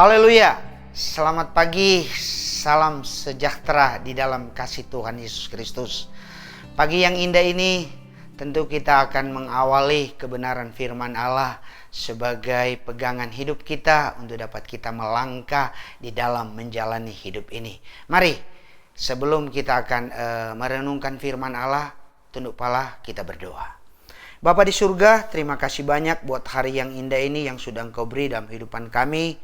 Haleluya, selamat pagi, salam sejahtera di dalam kasih Tuhan Yesus Kristus. Pagi yang indah ini tentu kita akan mengawali kebenaran firman Allah sebagai pegangan hidup kita untuk dapat kita melangkah di dalam menjalani hidup ini. Mari, sebelum kita akan merenungkan firman Allah, tunduk kepala kita berdoa. Bapa di surga, terima kasih banyak buat hari yang indah ini yang sudah Engkau beri dalam kehidupan kami.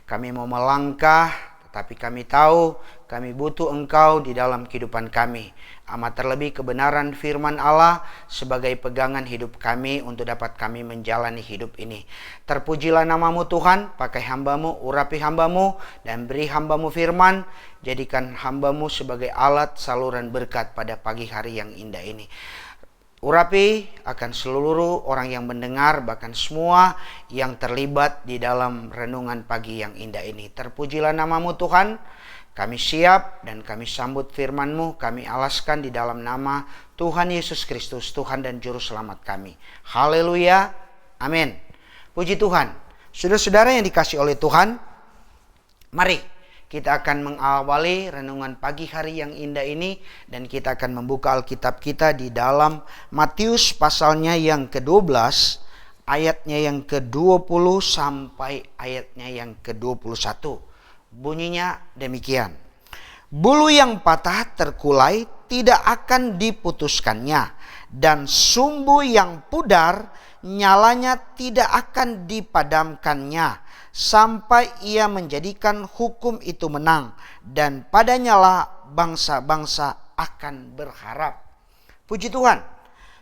Kami mau melangkah, tetapi kami tahu kami butuh Engkau di dalam kehidupan kami. Amat terlebih kebenaran firman Allah sebagai pegangan hidup kami untuk dapat kami menjalani hidup ini. Terpujilah namamu Tuhan, pakai hambamu, urapi hambamu, dan beri hambamu firman. Jadikan hambamu sebagai alat saluran berkat pada pagi hari yang indah ini. Urapi akan seluruh orang yang mendengar, bahkan semua yang terlibat di dalam renungan pagi yang indah ini. Terpujilah namamu Tuhan, kami siap dan kami sambut firman-Mu, kami alaskan di dalam nama Tuhan Yesus Kristus, Tuhan dan Juru Selamat kami. Haleluya, amin. Puji Tuhan. Saudara-saudara yang dikasih oleh Tuhan, mari kita akan mengawali renungan pagi hari yang indah ini dan kita akan membuka Alkitab kita di dalam Matius pasalnya yang ke-12, ayatnya yang ke-20 sampai ayatnya yang ke-21. Bunyinya demikian. Bulu yang patah terkulai tidak akan diputuskannya, dan sumbu yang pudar nyalanya tidak akan dipadamkannya, sampai ia menjadikan hukum itu menang, dan padanyalah bangsa-bangsa akan berharap. Puji Tuhan.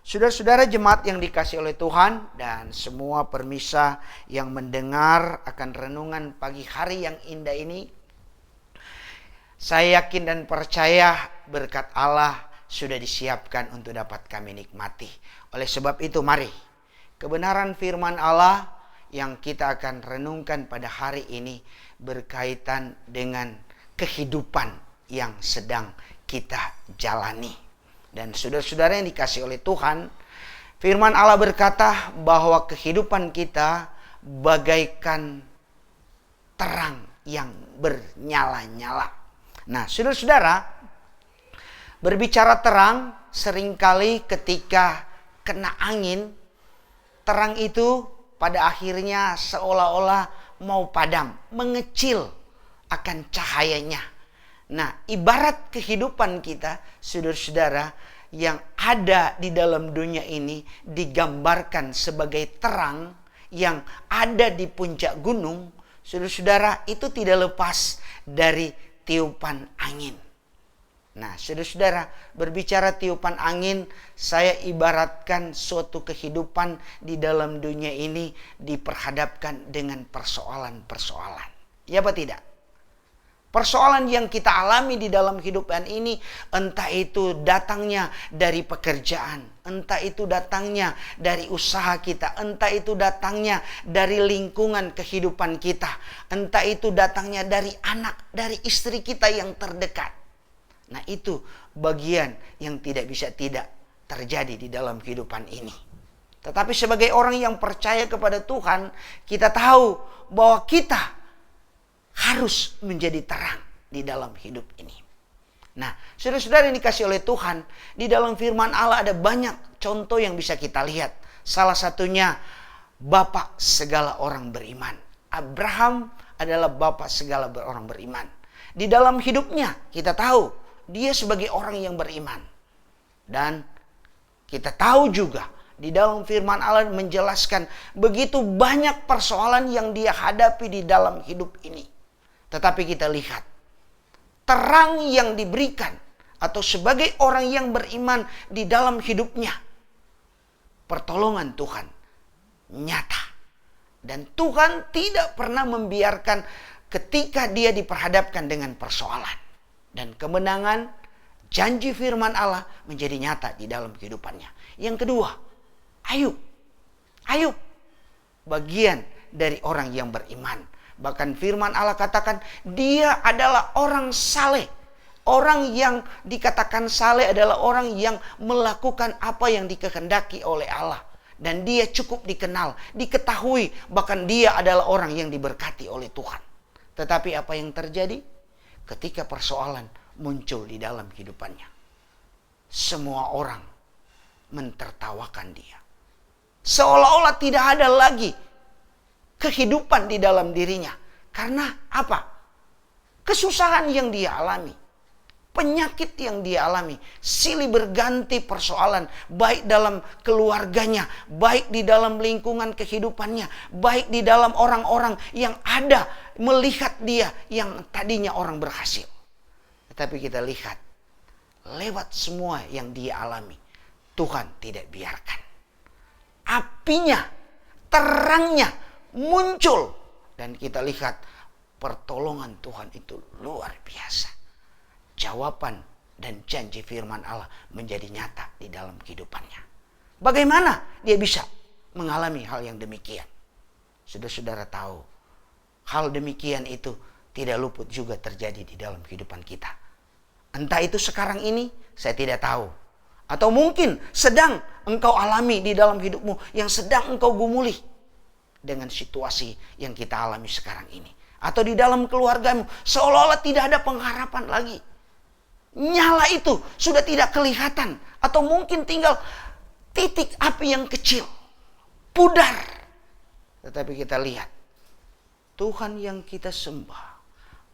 Saudara-saudara jemaat yang dikasih oleh Tuhan dan semua permisa yang mendengar akan renungan pagi hari yang indah ini, saya yakin dan percaya berkat Allah sudah disiapkan untuk dapat kami nikmati. Oleh sebab itu mari, kebenaran firman Allah yang kita akan renungkan pada hari ini berkaitan dengan kehidupan yang sedang kita jalani. Dan saudara-saudara yang dikasih oleh Tuhan, firman Allah berkata bahwa kehidupan kita bagaikan terang yang bernyala-nyala. Nah, saudara-saudara, berbicara terang, seringkali ketika kena angin, terang itu pada akhirnya seolah-olah mau padam, mengecil akan cahayanya. Nah, ibarat kehidupan kita, saudara-saudara, yang ada di dalam dunia ini digambarkan sebagai terang yang ada di puncak gunung. Saudara-saudara, itu tidak lepas dari tiupan angin. Nah, saudara-saudara, berbicara tiupan angin, saya ibaratkan suatu kehidupan di dalam dunia ini diperhadapkan dengan persoalan-persoalan. Ya apa tidak? Persoalan yang kita alami di dalam kehidupan ini, entah itu datangnya dari pekerjaan, entah itu datangnya dari usaha kita, entah itu datangnya dari lingkungan kehidupan kita, entah itu datangnya dari anak, dari istri kita yang terdekat. Nah, itu bagian yang tidak bisa tidak terjadi di dalam kehidupan ini. Tetapi sebagai orang yang percaya kepada Tuhan, kita tahu bahwa kita harus menjadi terang di dalam hidup ini. Nah, saudara-saudara yang dikasih oleh Tuhan, di dalam firman Allah ada banyak contoh yang bisa kita lihat. Salah satunya bapak segala orang beriman. Abraham adalah bapak segala orang beriman. Di dalam hidupnya kita tahu dia sebagai orang yang beriman. Dan kita tahu juga di dalam firman Allah menjelaskan begitu banyak persoalan yang dia hadapi di dalam hidup ini. Tetapi kita lihat terang yang diberikan atau sebagai orang yang beriman di dalam hidupnya, pertolongan Tuhan nyata. Dan Tuhan tidak pernah membiarkan ketika dia diperhadapkan dengan persoalan. Dan kemenangan janji firman Allah menjadi nyata di dalam kehidupannya. Yang kedua, Ayub. Ayub bagian dari orang yang beriman. Bahkan firman Allah katakan dia adalah orang saleh. Orang yang dikatakan saleh adalah orang yang melakukan apa yang dikehendaki oleh Allah. Dan dia cukup dikenal, diketahui, bahkan dia adalah orang yang diberkati oleh Tuhan. Tetapi apa yang terjadi? Ketika persoalan muncul di dalam kehidupannya, semua orang mentertawakan dia. Seolah-olah tidak ada lagi kehidupan di dalam dirinya. Karena apa? Kesusahan yang dia alami, penyakit yang dia alami, silih berganti persoalan, baik dalam keluarganya, baik di dalam lingkungan kehidupannya, baik di dalam orang-orang yang ada melihat dia yang tadinya orang berhasil. Tetapi kita lihat, lewat semua yang dia alami, Tuhan tidak biarkan. Apinya, terangnya muncul. Dan kita lihat pertolongan Tuhan itu luar biasa. Jawaban dan janji firman Allah menjadi nyata di dalam kehidupannya. Bagaimana dia bisa mengalami hal yang demikian? Saudara-saudara tahu, hal demikian itu tidak luput juga terjadi di dalam kehidupan kita. Entah itu sekarang ini, saya tidak tahu. Atau mungkin sedang engkau alami di dalam hidupmu, yang sedang engkau gumuli dengan situasi yang kita alami sekarang ini. Atau di dalam keluargamu, seolah-olah tidak ada pengharapan lagi. Nyala itu sudah tidak kelihatan. Atau mungkin tinggal titik api yang kecil, pudar. Tetapi kita lihat, Tuhan yang kita sembah,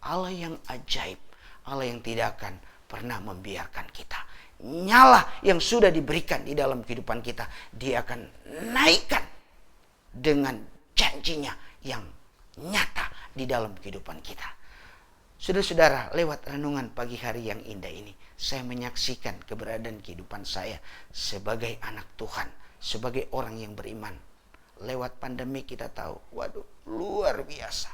Allah yang ajaib, Allah yang tidak akan pernah membiarkan kita. Nyala yang sudah diberikan di dalam kehidupan kita, Dia akan naikkan dengan janjinya yang nyata di dalam kehidupan kita. Saudara-saudara, lewat renungan pagi hari yang indah ini, saya menyaksikan keberadaan kehidupan saya sebagai anak Tuhan, sebagai orang yang beriman. Lewat pandemi kita tahu, waduh, luar biasa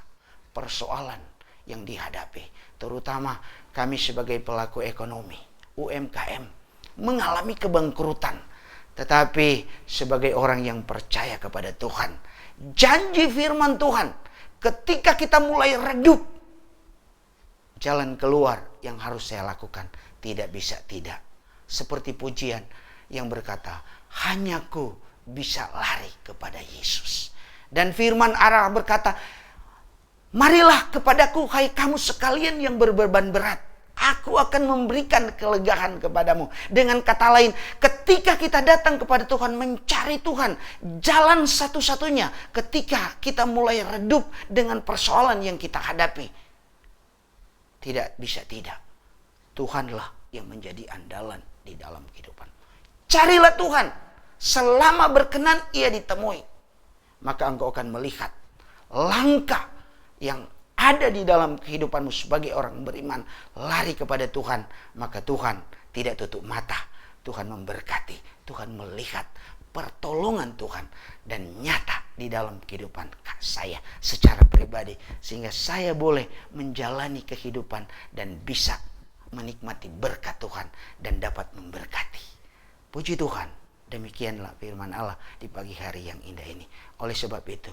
persoalan yang dihadapi. Terutama kami sebagai pelaku ekonomi, UMKM, mengalami kebangkrutan. Tetapi sebagai orang yang percaya kepada Tuhan, janji firman Tuhan, ketika kita mulai redup, jalan keluar yang harus saya lakukan tidak bisa tidak. Seperti pujian yang berkata, hanya ku bisa lari kepada Yesus. Dan firman Allah berkata, marilah kepadaku hai kamu sekalian yang berbeban berat, aku akan memberikan kelegaan kepadamu. Dengan kata lain, ketika kita datang kepada Tuhan, mencari Tuhan, jalan satu-satunya ketika kita mulai redup dengan persoalan yang kita hadapi, tidak bisa tidak, Tuhanlah yang menjadi andalan di dalam kehidupan. Carilah Tuhan, selama berkenan ia ditemui, maka engkau akan melihat langkah yang ada di dalam kehidupanmu sebagai orang beriman. Lari kepada Tuhan, maka Tuhan tidak tutup mata. Tuhan memberkati, Tuhan melihat pertolongan Tuhan dan nyata di dalam kehidupan saya secara pribadi, sehingga saya boleh menjalani kehidupan dan bisa menikmati berkat Tuhan dan dapat memberkati. Puji Tuhan, demikianlah firman Allah di pagi hari yang indah ini. Oleh sebab itu,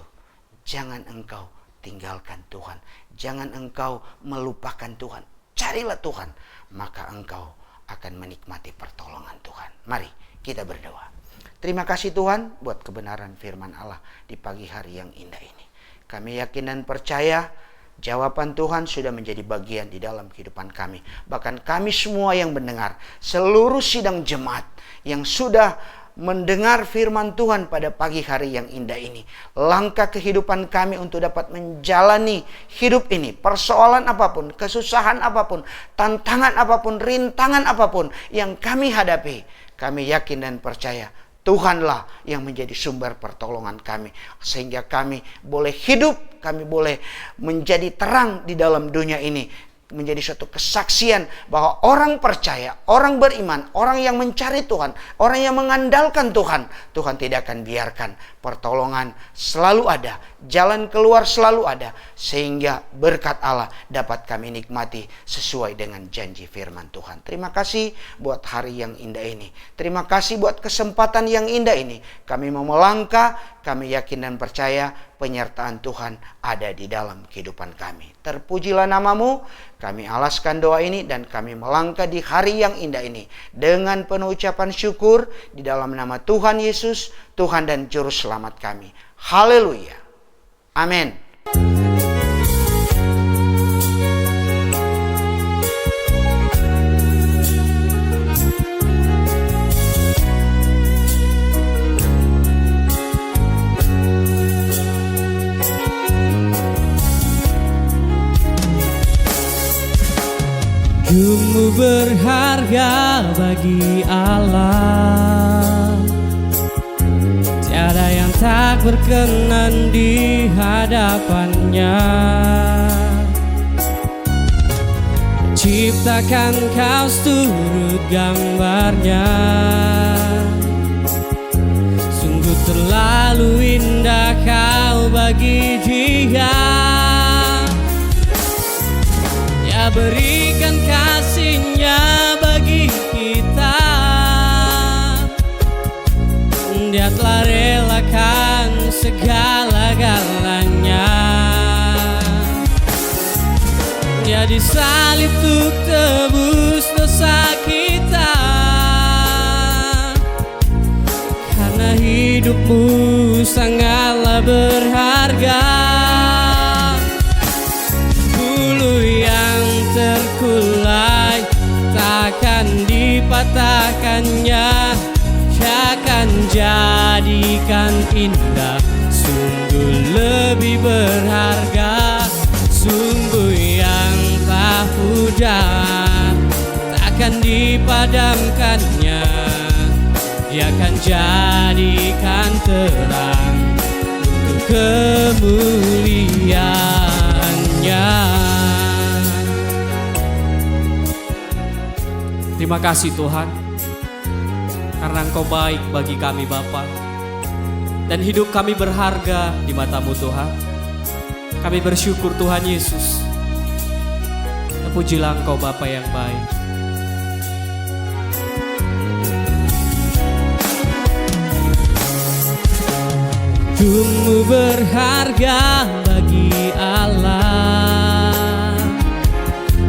jangan engkau tinggalkan Tuhan, jangan engkau melupakan Tuhan. Carilah Tuhan, maka engkau akan menikmati pertolongan Tuhan. Mari kita berdoa. Terima kasih Tuhan buat kebenaran firman Allah di pagi hari yang indah ini. Kami yakin dan percaya jawaban Tuhan sudah menjadi bagian di dalam kehidupan kami. Bahkan kami semua yang mendengar, seluruh sidang jemaat yang sudah mendengar firman Tuhan pada pagi hari yang indah ini. Langkah kehidupan kami untuk dapat menjalani hidup ini, persoalan apapun, kesusahan apapun, tantangan apapun, rintangan apapun yang kami hadapi, kami yakin dan percaya Tuhanlah yang menjadi sumber pertolongan kami. Sehingga kami boleh hidup, kami boleh menjadi terang di dalam dunia ini. Menjadi suatu kesaksian bahwa orang percaya, orang beriman, orang yang mencari Tuhan, orang yang mengandalkan Tuhan, Tuhan tidak akan biarkan. Pertolongan selalu ada, jalan keluar selalu ada, sehingga berkat Allah dapat kami nikmati sesuai dengan janji firman Tuhan. Terima kasih buat hari yang indah ini. Terima kasih buat kesempatan yang indah ini. Kami mau melangkah, kami yakin dan percaya penyertaan Tuhan ada di dalam kehidupan kami. Terpujilah namamu. Kami alaskan doa ini dan kami melangkah di hari yang indah ini dengan penuh ucapan syukur di dalam nama Tuhan Yesus, Tuhan dan Juru Selamat kami. Haleluya. Amin. berharga bagi Allah. Tiada yang tak berkenan di hadapannya. Ciptakan kau seturut gambarnya. Sungguh terlalu indah kau bagi dia. Dia berikan kasihnya bagi kita. Dia telah relakan segala-galanya. Dia disalib untuk tebus dosa kita. Karena hidupmu sangatlah berharga. Bulu yang terkulai takkan dipatahkannya. Dia akan jadikan indah, sungguh lebih berharga. Sungguh yang tak pudar takkan dipadamkannya. Dia akan jadikan terang untuk kemuliaannya. Terima kasih Tuhan, karena Engkau baik bagi kami Bapa, dan hidup kami berharga di mata-Mu Tuhan. Kami bersyukur Tuhan Yesus. Terpujilah Engkau Bapa yang baik. Hidupmu berharga bagi Allah.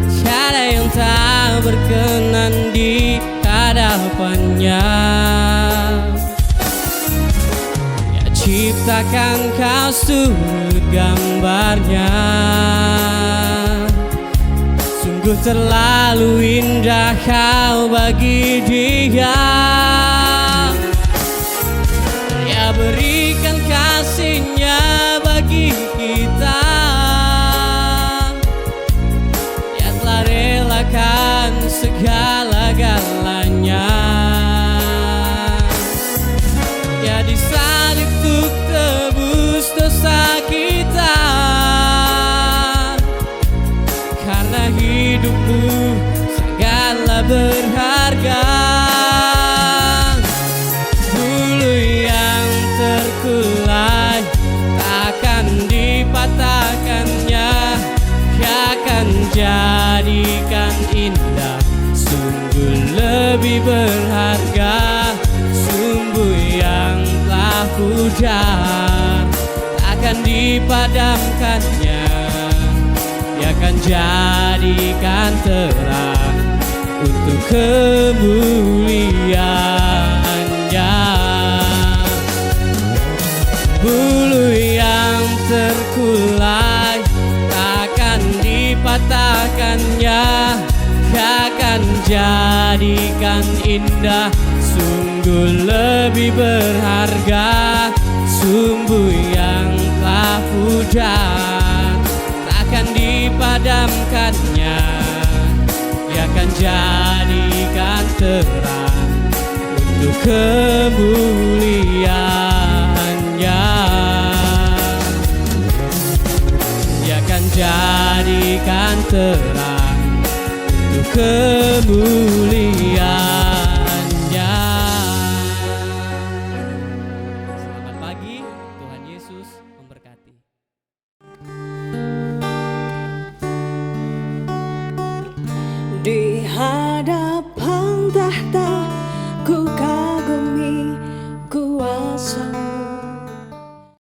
Tiada yang tak berkenan di hadapannya. Dia ciptakan kau seturut gambarnya. Sungguh terlalu indah kau bagi dia. Dia berikan kasihnya bagi kita. Dia telah relakan segala-galanya. Dia disalib untuk tebus dosa kita. Karena hidupmu sangatlah berharga. Bulu yang terkulai takkan dipatahkannya. Dia akan jadikan indah, sungguh lebih berharga. Sumbu yang telah pudar takkan dipadamkannya. Dia akan jadikan terang untuk kemuliaannya. Bulu yang terkulai takkan dipatahkannya. Dia akan jadikan indah, sungguh lebih berharga. Sumbu yang telah pudar takkan dipadamkannya. Dia akan jadikan terang untuk kemuliaannya. Dia akan jadikan terang untuk kemuliaannya.